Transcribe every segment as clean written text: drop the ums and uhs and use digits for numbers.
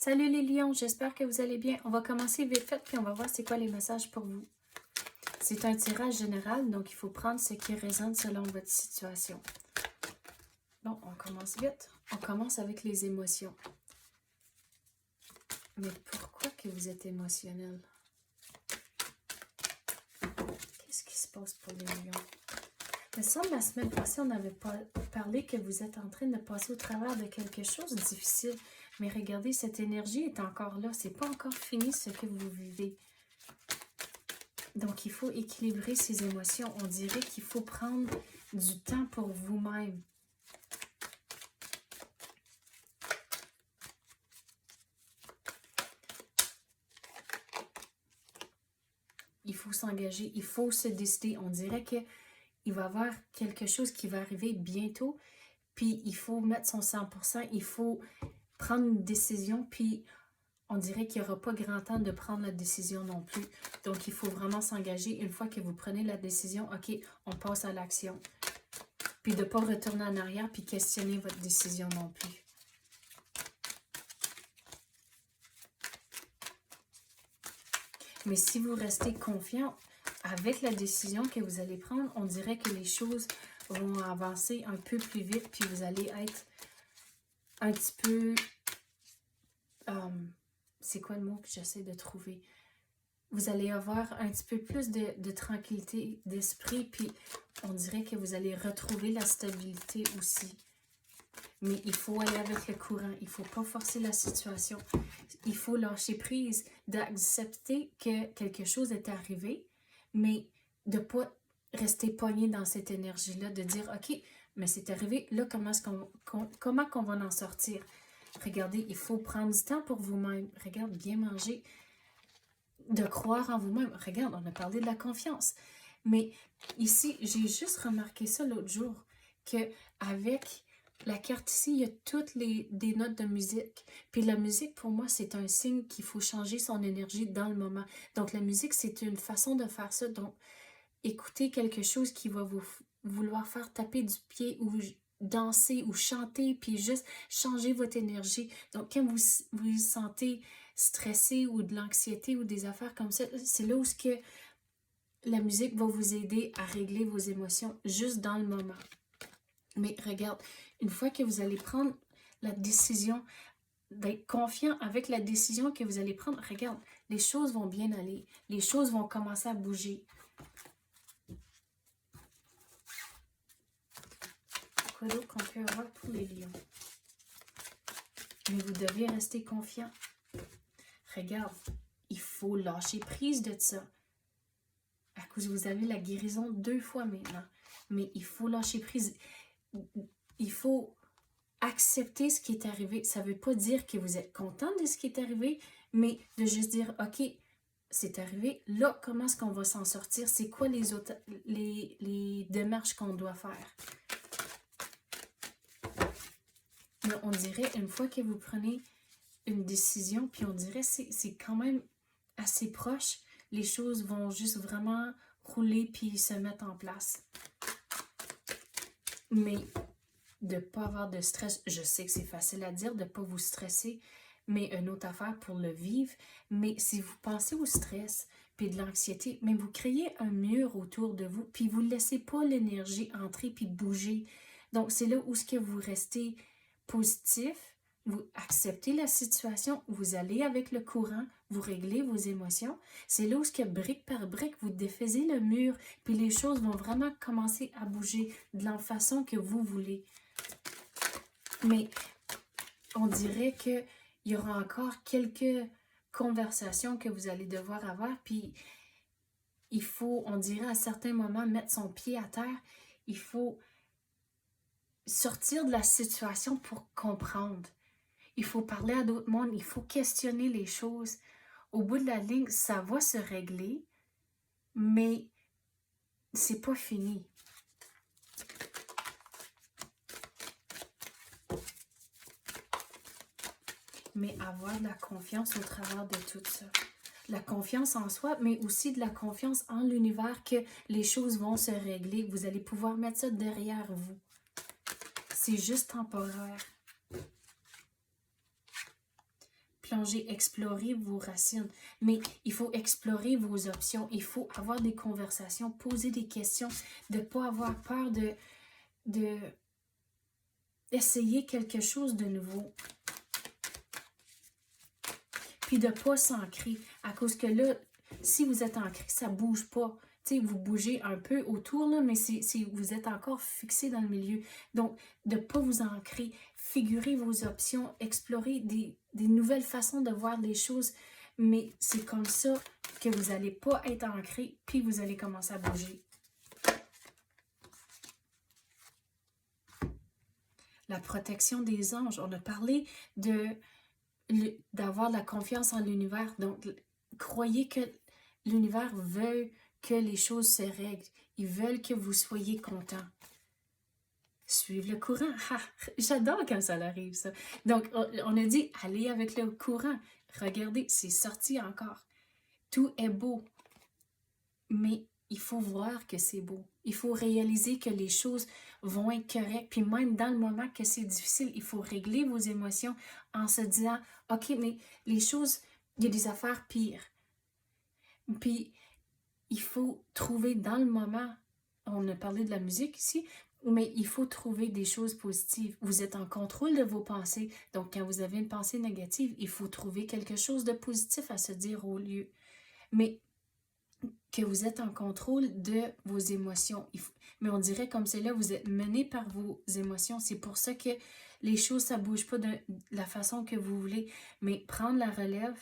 Salut les lions, j'espère que vous allez bien. On va commencer vite fait, puis on va voir c'est quoi les messages pour vous. C'est un tirage général, donc il faut prendre ce qui résonne selon votre situation. Bon, on commence vite. On commence avec les émotions. Mais pourquoi que vous êtes émotionnel? Qu'est-ce qui se passe pour les lions? Il me semble la semaine passée, on n'avait pas parlé que vous êtes en train de passer au travers de quelque chose de difficile. Mais regardez, cette énergie est encore là. C'est pas encore fini ce que vous vivez. Donc, il faut équilibrer ses émotions. On dirait qu'il faut prendre du temps pour vous-même. Il faut s'engager, il faut se décider. On dirait qu'il va y avoir quelque chose qui va arriver bientôt, puis il faut mettre son 100%, il faut prendre une décision, puis on dirait qu'il n'y aura pas grand temps de prendre la décision non plus. Donc, il faut vraiment s'engager. Une fois que vous prenez la décision, OK, on passe à l'action. Puis de ne pas retourner en arrière puis questionner votre décision non plus. Mais si vous restez confiant avec la décision que vous allez prendre, on dirait que les choses vont avancer un peu plus vite, puis vous allez être un petit peu... c'est quoi le mot que j'essaie de trouver? Vous allez avoir un petit peu plus de tranquillité d'esprit, puis on dirait que vous allez retrouver la stabilité aussi. Mais il faut aller avec le courant, il ne faut pas forcer la situation. Il faut lâcher prise, d'accepter que quelque chose est arrivé, mais de ne pas rester pogné dans cette énergie-là, de dire, OK, mais c'est arrivé, là, comment qu'on va en sortir? Regardez, il faut prendre du temps pour vous-même. Regarde, bien manger, de croire en vous-même. Regarde, on a parlé de la confiance. Mais ici, j'ai juste remarqué ça l'autre jour, qu'avec la carte ici, il y a toutes des notes de musique. Puis la musique, pour moi, c'est un signe qu'il faut changer son énergie dans le moment. Donc la musique, c'est une façon de faire ça. Donc, écoutez quelque chose qui va vous vouloir faire taper du pied ou danser ou chanter, puis juste changer votre énergie. Donc, quand vous vous sentez stressé ou de l'anxiété ou des affaires comme ça, c'est là où la musique va vous aider à régler vos émotions juste dans le moment. Mais regarde, une fois que vous allez prendre la décision, d'être confiant avec la décision que vous allez prendre, regarde, les choses vont bien aller. Les choses vont commencer à bouger. Quoi d'autre qu'on peut avoir pour les lions? Mais vous devez rester confiant. Regarde, il faut lâcher prise de ça. À cause vous avez la guérison 2 fois maintenant. Mais il faut lâcher prise. Il faut accepter ce qui est arrivé. Ça ne veut pas dire que vous êtes content de ce qui est arrivé, mais de juste dire, OK, c'est arrivé, là, comment est-ce qu'on va s'en sortir? C'est quoi les démarches qu'on doit faire? Mais on dirait, une fois que vous prenez une décision, puis on dirait c'est quand même assez proche, les choses vont juste vraiment rouler puis se mettre en place. Mais de ne pas avoir de stress, je sais que c'est facile à dire, de ne pas vous stresser, mais une autre affaire pour le vivre. Mais si vous pensez au stress puis de l'anxiété, mais vous créez un mur autour de vous, puis vous ne laissez pas l'énergie entrer puis bouger. Donc, c'est là où ce que vous restez positif, vous acceptez la situation, vous allez avec le courant, vous réglez vos émotions. C'est là où ce que brique par brique, vous défaisez le mur, puis les choses vont vraiment commencer à bouger de la façon que vous voulez. Mais on dirait qu'il y aura encore quelques conversations que vous allez devoir avoir, puis il faut, on dirait à certains moments, mettre son pied à terre. Il faut sortir de la situation pour comprendre. Il faut parler à d'autres mondes, il faut questionner les choses. Au bout de la ligne, ça va se régler, mais c'est pas fini. Mais avoir de la confiance au travers de tout ça. La confiance en soi, mais aussi de la confiance en l'univers que les choses vont se régler. Vous allez pouvoir mettre ça derrière vous. C'est juste temporaire. plonger, explorer vos racines. Mais il faut explorer vos options. Il faut avoir des conversations, poser des questions, de ne pas avoir peur de essayer quelque chose de nouveau. Puis de ne pas s'ancrer. À cause que là, si vous êtes ancré, ça ne bouge pas. Tu sais, vous bougez un peu autour, là, mais vous êtes encore fixé dans le milieu. Donc, de ne pas vous ancrer, figurer vos options, explorer des nouvelles façons de voir les choses. Mais c'est comme ça que vous n'allez pas être ancré, puis vous allez commencer à bouger. La protection des anges. On a parlé d'avoir de la confiance en l'univers. Donc, croyez que l'univers veut que les choses se règlent. Ils veulent que vous soyez content. Suivre le courant. Ah, j'adore quand ça arrive, ça. Donc, on a dit, allez avec le courant. Regardez, c'est sorti encore. Tout est beau. Mais il faut voir que c'est beau. Il faut réaliser que les choses vont être correctes. Puis même dans le moment que c'est difficile, il faut régler vos émotions en se disant, OK, mais les choses, il y a des affaires pires. Puis, il faut trouver dans le moment, on a parlé de la musique ici, mais il faut trouver des choses positives. Vous êtes en contrôle de vos pensées. Donc, quand vous avez une pensée négative, il faut trouver quelque chose de positif à se dire au lieu. Mais que vous êtes en contrôle de vos émotions. Mais on dirait comme c'est là, vous êtes mené par vos émotions. C'est pour ça que les choses, ça ne bouge pas de la façon que vous voulez. Mais prendre la relève,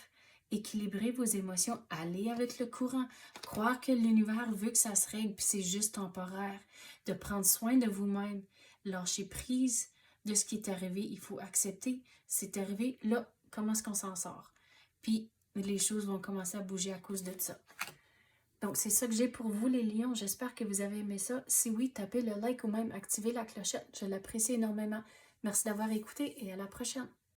équilibrer vos émotions, aller avec le courant, croire que l'univers veut que ça se règle, puis c'est juste temporaire. De prendre soin de vous-même, lâcher prise de ce qui est arrivé. Il faut accepter, c'est arrivé, là, comment est-ce qu'on s'en sort? Puis les choses vont commencer à bouger à cause de ça. Donc, c'est ça que j'ai pour vous, les lions. J'espère que vous avez aimé ça. Si oui, tapez le like ou même activez la clochette. Je l'apprécie énormément. Merci d'avoir écouté et à la prochaine.